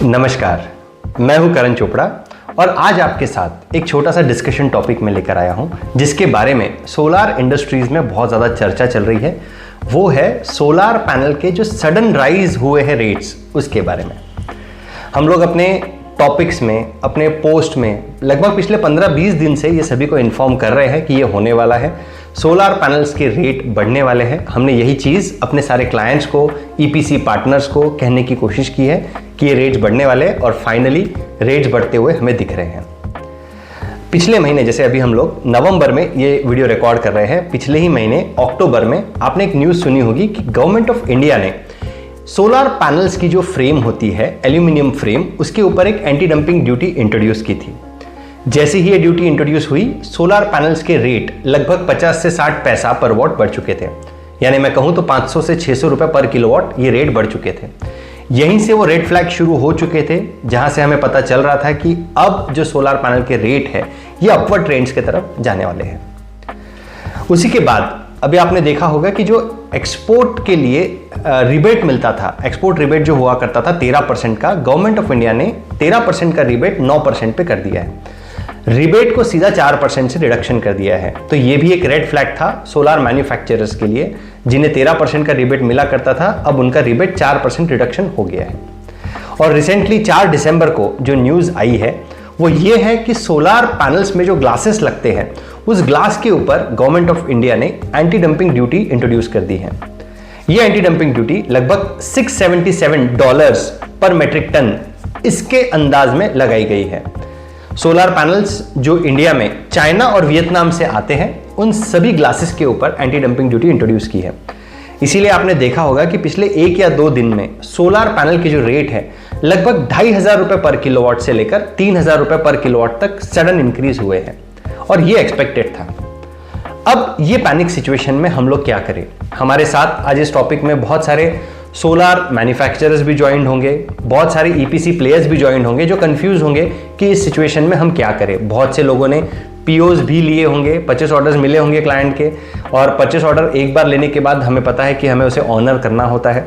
नमस्कार, मैं हूं करण चोपड़ा और आज आपके साथ एक छोटा सा डिस्कशन टॉपिक में लेकर आया हूं जिसके बारे में सोलार इंडस्ट्रीज में बहुत ज़्यादा चर्चा चल रही है। वो है सोलार पैनल के जो सडन राइज हुए हैं रेट्स, उसके बारे में। हम लोग अपने टॉपिक्स में, अपने पोस्ट में लगभग पिछले 15-20 दिन से ये सभी को इन्फॉर्म कर रहे हैं कि ये होने वाला है, सोलार पैनल्स के रेट बढ़ने वाले हैं। हमने यही चीज़ अपने सारे क्लाइंट्स को, ईपीसी पार्टनर्स को कहने की कोशिश की है कि ये रेट्स बढ़ने वाले हैं और फाइनली रेट्स बढ़ते हुए हमें दिख रहे हैं। पिछले महीने, जैसे अभी हम लोग नवंबर में ये वीडियो रिकॉर्ड कर रहे हैं, पिछले ही महीने अक्टूबर में आपने एक न्यूज़ सुनी होगी कि गवर्नमेंट ऑफ इंडिया ने सोलार पैनल्स की जो फ्रेम होती है, एल्यूमिनियम फ्रेम, उसके ऊपर एक एंटी डंपिंग ड्यूटी इंट्रोड्यूस की थी। जैसे ही ये ड्यूटी इंट्रोड्यूस हुई, सोलार पैनल्स के रेट लगभग 50 से 60 पैसा पर वॉट बढ़ चुके थे। यानी मैं कहूं तो 500 से 600 रुपए पर किलोवाट ये रेट बढ़ चुके थे। यहीं से वो रेड फ्लैग शुरू हो चुके थे, जहां से हमें पता चल रहा था कि अब जो सोलार पैनल के रेट है ये अपवर्ड ट्रेंड्स की तरफ जाने वाले हैं। उसी के बाद अभी आपने देखा होगा कि जो एक्सपोर्ट के लिए रिबेट मिलता था, एक्सपोर्ट रिबेट जो हुआ करता था 13% का, गवर्नमेंट ऑफ इंडिया ने 13% का रिबेट 9% पे कर दिया है। रिबेट को सीधा 4% से रिडक्शन कर दिया है। तो ये भी एक रेड फ्लैग था सोलार मैन्युफैक्चरर्स के लिए, जिन्हें 13% का रिबेट मिला करता था, अब उनका रिबेट 4% रिडक्शन हो गया है। और रिसेंटली 4 दिसंबर को जो न्यूज़ आई है वो ये है कि सोलार पैनल्स में जो ग्लासेस लगते हैं, उस ग्लास के ऊपर गवर्नमेंट ऑफ इंडिया ने एंटी डंपिंग ड्यूटी इंट्रोड्यूस कर दी है। ये एंटी डंपिंग ड्यूटी लगभग $677 पर मेट्रिक टन इसके अंदाज में लगाई गई है। सोलार पैनल्स जो इंडिया में चाइना और वियतनाम से आते हैं, उन सभी ग्लासेस के ऊपर एंटी डंपिंग ड्यूटी इंट्रोड्यूस की है। इसीलिए आपने देखा होगा कि पिछले 1 या 2 दिन में सोलार पैनल की जो रेट है लगभग 2,500 रुपए पर किलोवाट से लेकर 3,000 रुपए पर किलोवाट तक सडन इंक्रीज हुए हैं, और ये एक्सपेक्टेड था। अब ये पैनिक सिचुएशन में हम लोग क्या करें? हमारे साथ आज इस टॉपिक में बहुत सारे सोलार मैन्युफैक्चरर्स भी ज्वाइन होंगे, बहुत सारे ईपीसी प्लेयर्स भी ज्वाइन होंगे जो कंफ्यूज होंगे कि इस सिचुएशन में हम क्या करें। बहुत से लोगों ने पीओज भी लिए होंगे, परचेस ऑर्डर्स मिले होंगे क्लाइंट के, और परचेस ऑर्डर एक बार लेने के बाद हमें पता है कि हमें उसे ऑनर करना होता है।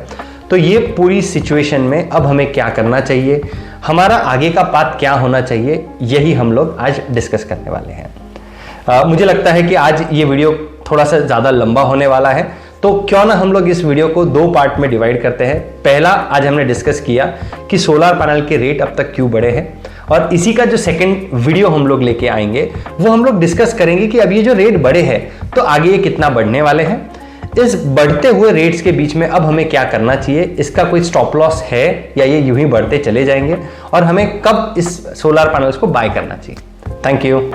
तो ये पूरी सिचुएशन में अब हमें क्या करना चाहिए, हमारा आगे का पाथ क्या होना चाहिए, यही हम लोग आज डिस्कस करने वाले हैं। मुझे लगता है कि आज ये वीडियो थोड़ा सा ज़्यादा लंबा होने वाला है, तो क्यों ना हम लोग इस वीडियो को 2 पार्ट में डिवाइड करते हैं। पहला, आज हमने डिस्कस किया कि सोलार पैनल के रेट अब तक क्यों बढ़े हैं, और इसी का जो सेकंड वीडियो हम लोग लेके आएंगे वो हम लोग डिस्कस करेंगे कि अब ये जो रेट बढ़े हैं तो आगे ये कितना बढ़ने वाले हैं। इस बढ़ते हुए रेट्स के बीच में अब हमें क्या करना चाहिए, इसका कोई स्टॉप लॉस है या ये यूं ही बढ़ते चले जाएंगे, और हमें कब इस सोलार पैनल्स को बाय करना चाहिए। Thank you.